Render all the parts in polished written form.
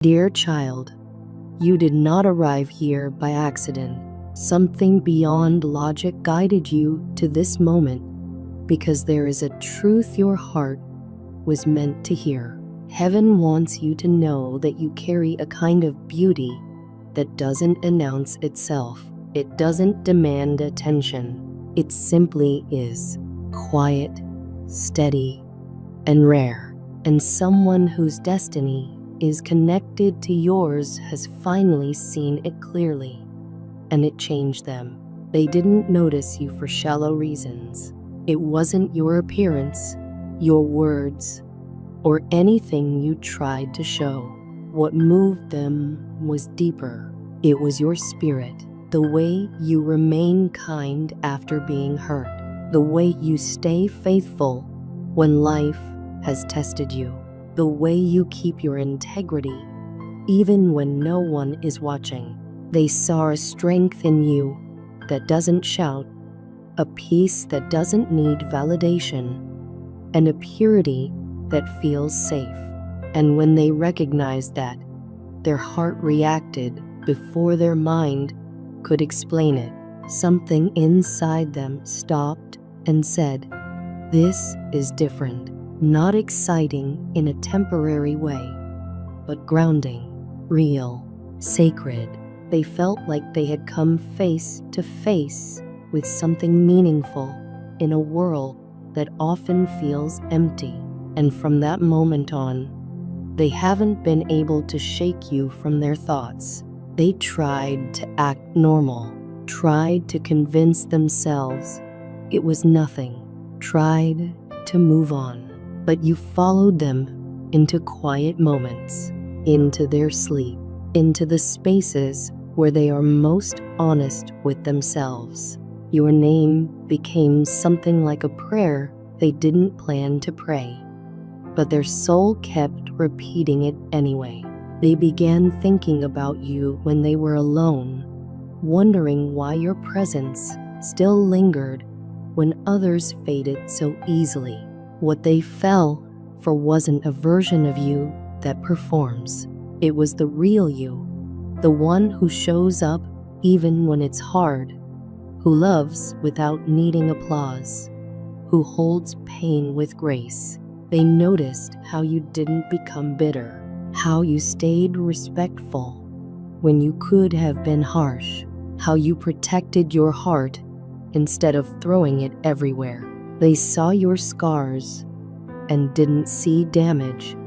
Dear child, you did not arrive here by accident. Something beyond logic guided you to this moment because there is a truth your heart was meant to hear. Heaven wants you to know that you carry a kind of beauty that doesn't announce itself. It doesn't demand attention. It simply is quiet, steady, and rare. And someone whose destiny is connected to yours has finally seen it clearly, and it changed them. They didn't notice you for shallow reasons. It wasn't your appearance, your words, or anything you tried to show. What moved them was deeper. It was your spirit, the way you remain kind after being hurt, the way you stay faithful when life has tested you, the way you keep your integrity even when no one is watching. They saw a strength in you that doesn't shout, a peace that doesn't need validation, and a purity that feels safe. And when they recognized that, their heart reacted before their mind could explain it. Something inside them stopped and said, "This is different." Not exciting in a temporary way, but grounding, real, sacred. They felt like they had come face to face with something meaningful in a world that often feels empty. And from that moment on, they haven't been able to shake you from their thoughts. They tried to act normal, tried to convince themselves it was nothing, tried to move on. But you followed them into quiet moments, into their sleep, into the spaces where they are most honest with themselves. Your name became something like a prayer they didn't plan to pray, but their soul kept repeating it anyway. They began thinking about you when they were alone, wondering why your presence still lingered when others faded so easily. What they fell for wasn't a version of you that performs. It was the real you, the one who shows up even when it's hard, who loves without needing applause, who holds pain with grace. They noticed how you didn't become bitter, how you stayed respectful when you could have been harsh, how you protected your heart instead of throwing it everywhere. They saw your scars and didn't see damage.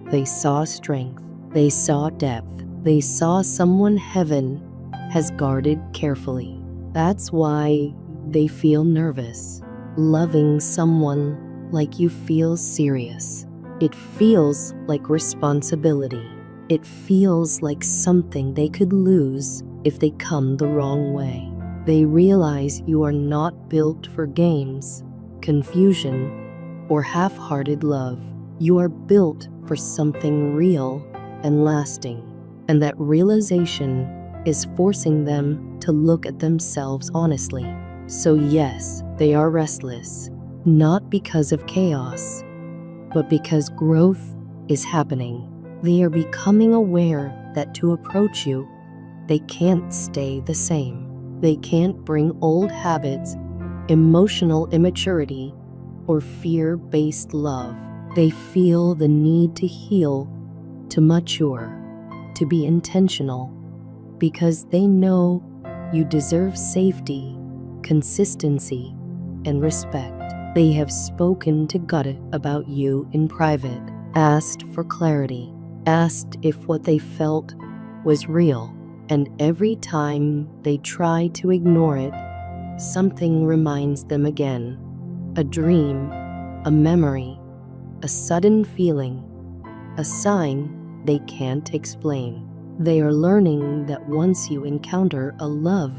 They saw strength. They saw depth. They saw someone heaven has guarded carefully. That's why they feel nervous. Loving someone like you feels serious. It feels like responsibility. It feels like something they could lose if they come the wrong way. They realize you are not built for games, confusion, or half-hearted love. You are built for something real and lasting, and that realization is forcing them to look at themselves honestly. So yes, they are restless, not because of chaos, but because growth is happening. They are becoming aware that to approach you, they can't stay the same. They can't bring old habits, emotional immaturity, or fear-based love. They feel the need to heal, to mature, to be intentional, because they know you deserve safety, consistency, and respect. They have spoken to God about you in private, asked for clarity, asked if what they felt was real. And every time they try to ignore it, something reminds them again. A dream, a memory, a sudden feeling, a sign they can't explain. They are learning that once you encounter a love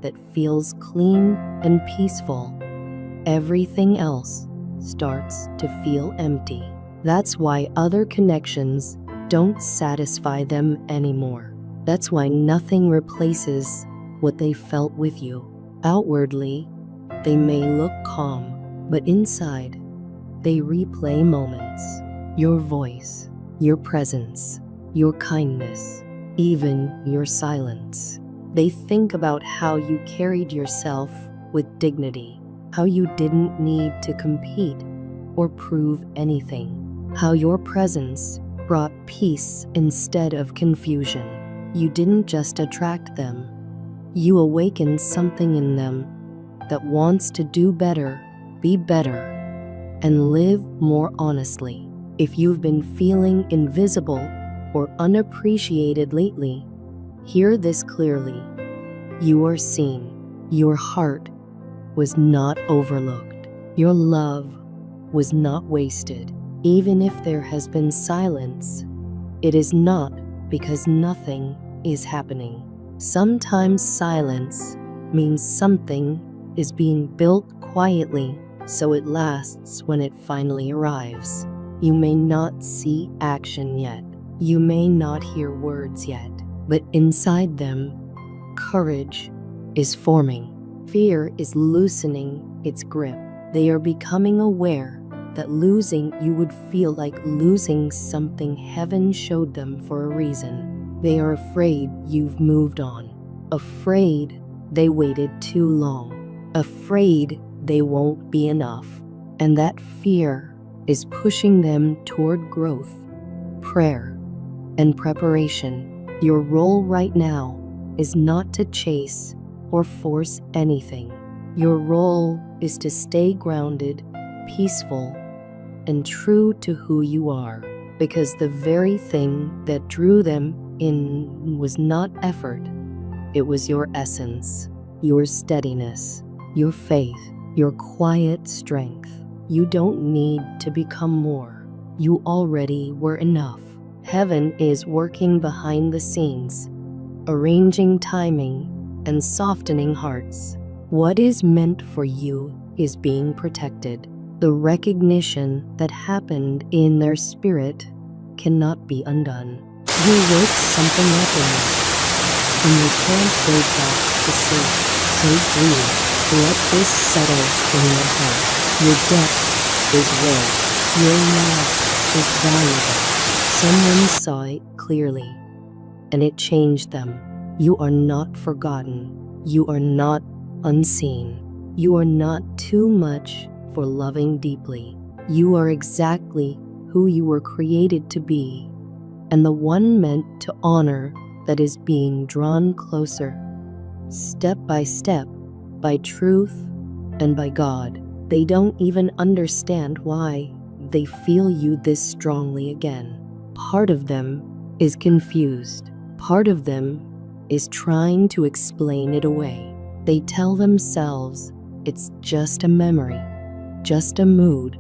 that feels clean and peaceful, everything else starts to feel empty. That's why other connections don't satisfy them anymore. That's why nothing replaces what they felt with you. Outwardly, they may look calm, but inside, they replay moments, your voice, your presence, your kindness, even your silence. They think about how you carried yourself with dignity, how you didn't need to compete or prove anything, how your presence brought peace instead of confusion. You didn't just attract them, you awakened something in them that wants to do better, be better, and live more honestly. If you've been feeling invisible or unappreciated lately, hear this clearly. You are seen. Your heart was not overlooked. Your love was not wasted. Even if there has been silence, it is not because nothing is happening. Sometimes silence means something is being built quietly so it lasts when it finally arrives. You may not see action yet. You may not hear words yet, but inside them, courage is forming. Fear is loosening its grip. They are becoming aware that losing you would feel like losing something heaven showed them for a reason. They are afraid you've moved on, afraid they waited too long, afraid they won't be enough. And that fear is pushing them toward growth, prayer, and preparation. Your role right now is not to chase or force anything. Your role is to stay grounded, peaceful, and true to who you are, because the very thing that drew them in was not effort. It was your essence, your steadiness, your faith, your quiet strength. You don't need to become more. You already were enough. Heaven is working behind the scenes, arranging timing and softening hearts. What is meant for you is being protected. The recognition that happened in their spirit cannot be undone. You wake something up in them, and you can't go back to sleep. So breathe. Let this settle in your heart. Your depth is rare. Your love is valuable. Someone saw it clearly, and it changed them. You are not forgotten. You are not unseen. You are not too much for loving deeply. You are exactly who you were created to be, and the one meant to honor that is being drawn closer, step by step, by truth and by God. They don't even understand why they feel you this strongly again. Part of them is confused. Part of them is trying to explain it away. They tell themselves it's just a memory, just a mood,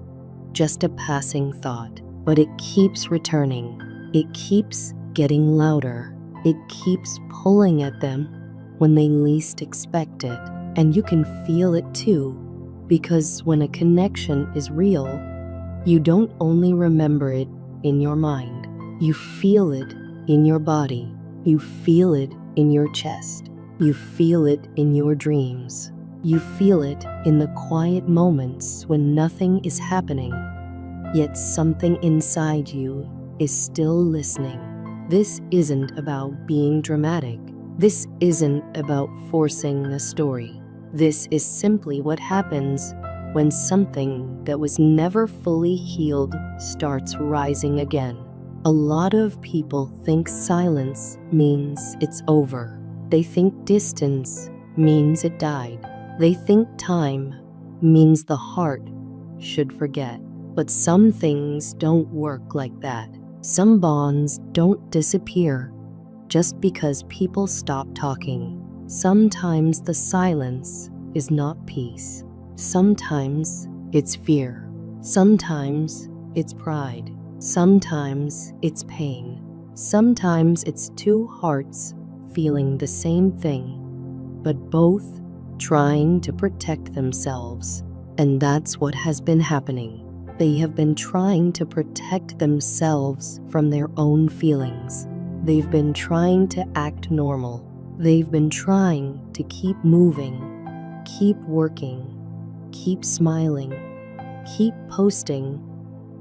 just a passing thought. But it keeps returning. It keeps getting louder. It keeps pulling at them when they least expect it. And you can feel it too, because when a connection is real, you don't only remember it in your mind. You feel it in your body. You feel it in your chest. You feel it in your dreams. You feel it in the quiet moments when nothing is happening, yet something inside you is still listening. This isn't about being dramatic. This isn't about forcing a story. This is simply what happens when something that was never fully healed starts rising again. A lot of people think silence means it's over. They think distance means it died. They think time means the heart should forget. But some things don't work like that. Some bonds don't disappear just because people stop talking. Sometimes the silence is not peace. Sometimes it's fear. Sometimes it's pride. Sometimes it's pain. Sometimes it's two hearts feeling the same thing, but both trying to protect themselves. And that's what has been happening. They have been trying to protect themselves from their own feelings. They've been trying to act normal. They've been trying to keep moving, keep working, keep smiling, keep posting,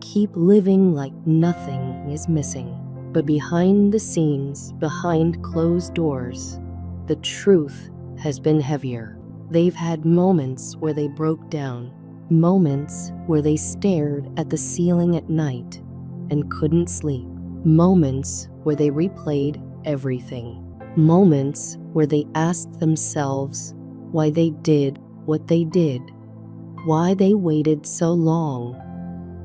keep living like nothing is missing. But behind the scenes, behind closed doors, the truth has been heavier. They've had moments where they broke down, moments where they stared at the ceiling at night and couldn't sleep, moments where they replayed everything, moments where they asked themselves why they did what they did, why they waited so long,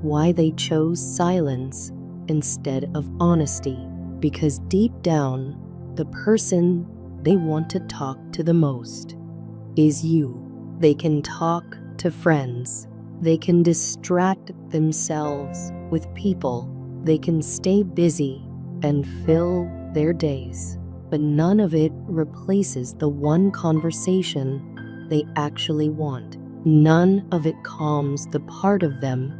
why they chose silence instead of honesty, because deep down, the person they want to talk to the most is you. They can talk to friends. They can distract themselves with people. They can stay busy and fill their days. But none of it replaces the one conversation they actually want. None of it calms the part of them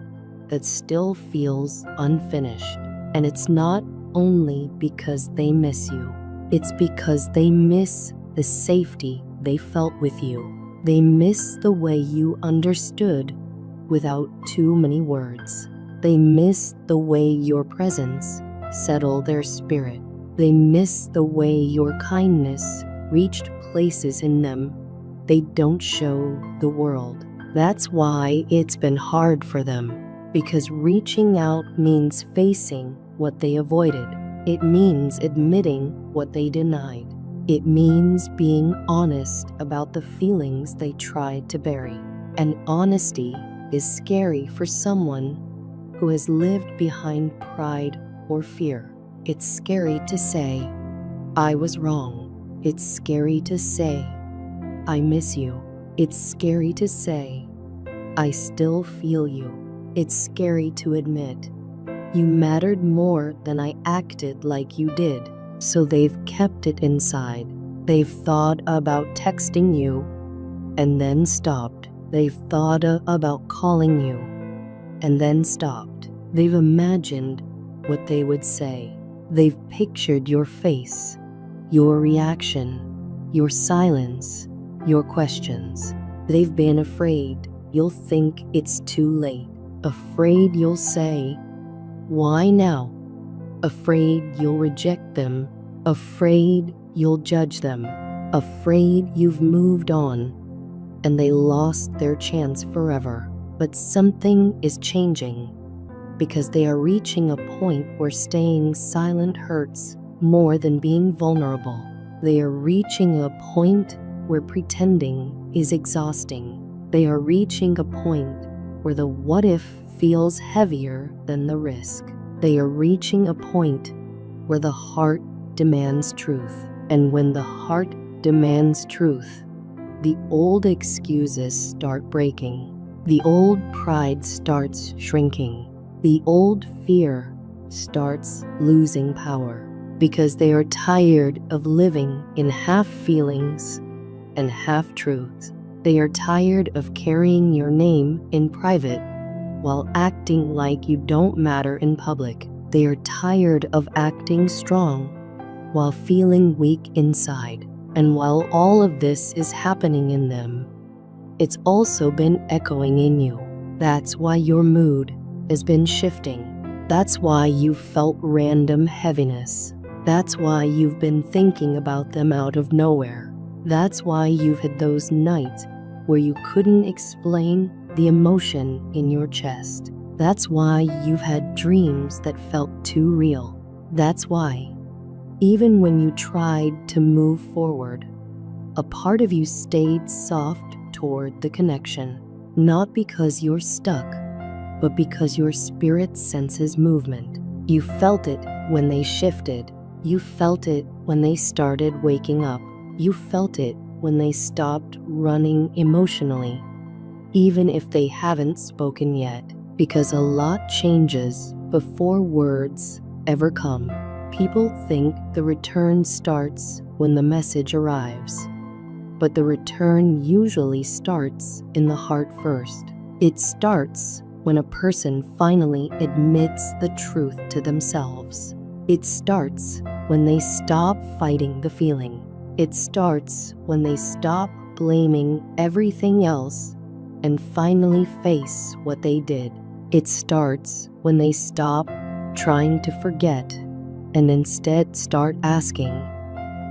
that still feels unfinished. And it's not only because they miss you. It's because they miss the safety they felt with you. They miss the way you understood without too many words. They miss the way your presence settled their spirit. They miss the way your kindness reached places in them they don't show the world. That's why it's been hard for them, because reaching out means facing what they avoided. It means admitting what they denied. It means being honest about the feelings they tried to bury. And honesty is scary for someone who has lived behind pride or fear. It's scary to say, I was wrong. It's scary to say, I miss you. It's scary to say, I still feel you. It's scary to admit, you mattered more than I acted like you did. So they've kept it inside. They've thought about texting you and then stopped. They've thought about calling you and then stopped. They've imagined what they would say. They've pictured your face, your reaction, your silence, your questions. They've been afraid you'll think it's too late. Afraid you'll say, why now? Afraid you'll reject them. Afraid you'll judge them. Afraid you've moved on and they lost their chance forever. But something is changing, because they are reaching a point where staying silent hurts more than being vulnerable. They are reaching a point where pretending is exhausting. They are reaching a point where the what if feels heavier than the risk. They are reaching a point where the heart demands truth. And when the heart demands truth, the old excuses start breaking. The old pride starts shrinking. The old fear starts losing power, because they are tired of living in half feelings and half truths. They are tired of carrying your name in private while acting like you don't matter in public. They are tired of acting strong while feeling weak inside. And while all of this is happening in them, it's also been echoing in you. That's why your mood has been shifting. That's why you've felt random heaviness. That's why you've been thinking about them out of nowhere. That's why you've had those nights where you couldn't explain the emotion in your chest. That's why you've had dreams that felt too real. That's why, even when you tried to move forward, a part of you stayed soft toward the connection. Not because you're stuck, but because your spirit senses movement. You felt it when they shifted. You felt it when they started waking up. You felt it when they stopped running emotionally, even if they haven't spoken yet. Because a lot changes before words ever come. People think the return starts when the message arrives, but the return usually starts in the heart first. It starts when a person finally admits the truth to themselves. It starts when they stop fighting the feeling. It starts when they stop blaming everything else and finally face what they did. It starts when they stop trying to forget and instead start asking,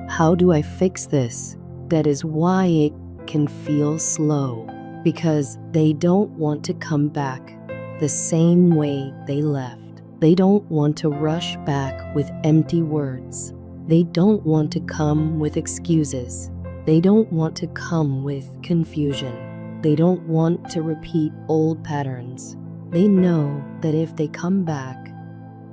how do I fix this? That is why it can feel slow, because they don't want to come back the same way they left. They don't want to rush back with empty words. They don't want to come with excuses. They don't want to come with confusion. They don't want to repeat old patterns. They know that if they come back,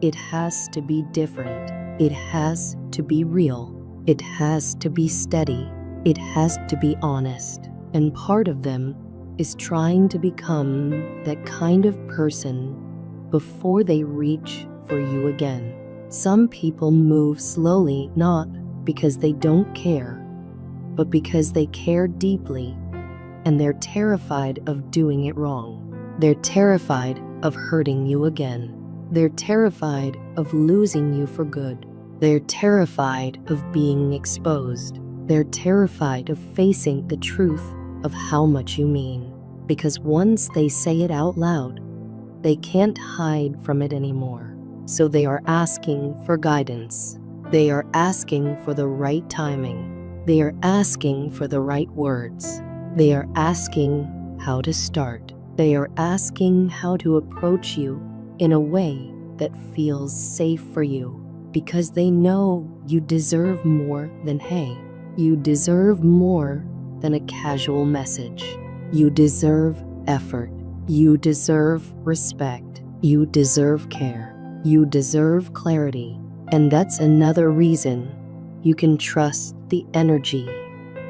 it has to be different. It has to be real. It has to be steady. It has to be honest. And part of them is trying to become that kind of person before they reach for you again. Some people move slowly not because they don't care, but because they care deeply, and they're terrified of doing it wrong. They're terrified of hurting you again. They're terrified of losing you for good. They're terrified of being exposed. They're terrified of facing the truth of how much you mean. Because once they say it out loud, they can't hide from it anymore. So they are asking for guidance. They are asking for the right timing. They are asking for the right words. They are asking how to start. They are asking how to approach you in a way that feels safe for you, because they know you deserve more than hey. You deserve more than a casual message. You deserve effort. You deserve respect. You deserve care. You deserve clarity. And that's another reason you can trust the energy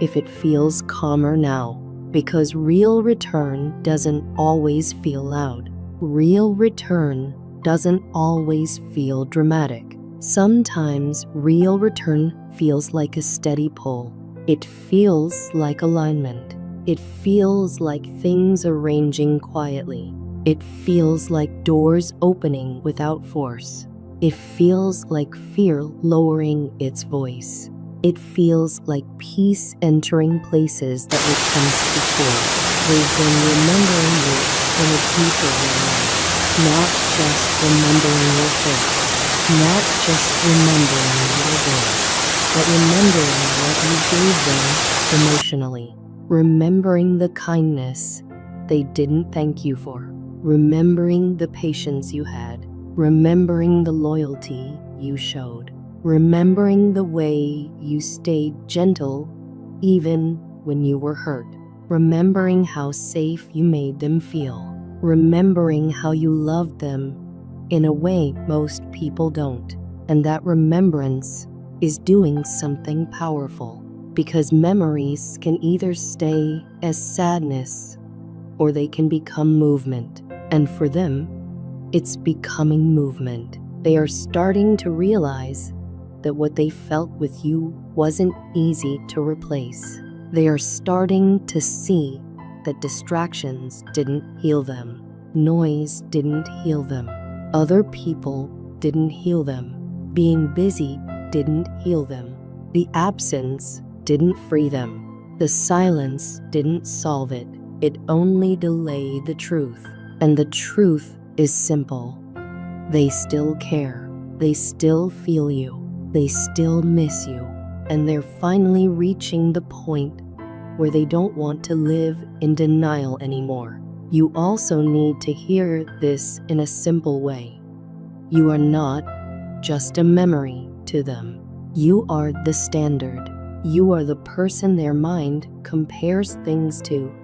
if it feels calmer now. Because real return doesn't always feel loud. Real return doesn't always feel dramatic. Sometimes real return feels like a steady pull. It feels like alignment. It feels like things arranging quietly. It feels like doors opening without force. It feels like fear lowering its voice. It feels like peace entering places that were tense before. They've been remembering you in a deeper way, not just remembering your face, not just remembering your voice, but remembering what you gave them emotionally, remembering the kindness they didn't thank you for, remembering the patience you had, remembering the loyalty you showed, remembering the way you stayed gentle even when you were hurt, remembering how safe you made them feel, remembering how you loved them in a way most people don't. And that remembrance is doing something powerful, because memories can either stay as sadness or they can become movement. And for them, it's becoming movement. They are starting to realize that what they felt with you wasn't easy to replace. They are starting to see that distractions didn't heal them. Noise didn't heal them. Other people didn't heal them. Being busy didn't heal them. The absence didn't free them. The silence didn't solve it. It only delayed the truth. And the truth is simple. They still care. They still feel you. They still miss you. And they're finally reaching the point where they don't want to live in denial anymore. You also need to hear this in a simple way. You are not just a memory to them. You are the standard. You are the person their mind compares things to,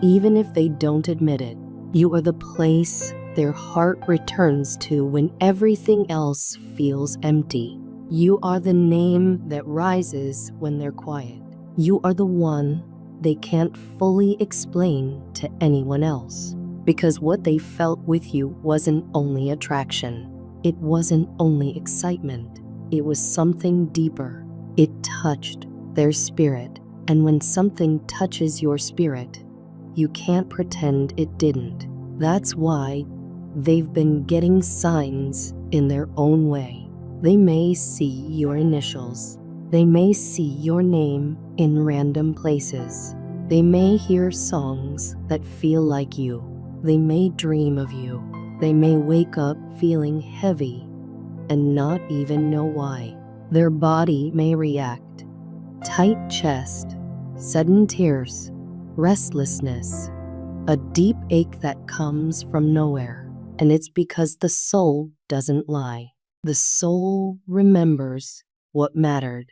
even if they don't admit it. You are the place their heart returns to when everything else feels empty. You are the name that rises when they're quiet. You are the one they can't fully explain to anyone else. Because what they felt with you wasn't only attraction. It wasn't only excitement. It was something deeper. It touched their spirit. And when something touches your spirit, you can't pretend it didn't. That's why they've been getting signs in their own way. They may see your initials. They may see your name in random places. They may hear songs that feel like you. They may dream of you. They may wake up feeling heavy and not even know why. Their body may react. Tight chest, sudden tears, restlessness, a deep ache that comes from nowhere. And it's because the soul doesn't lie. The soul remembers what mattered.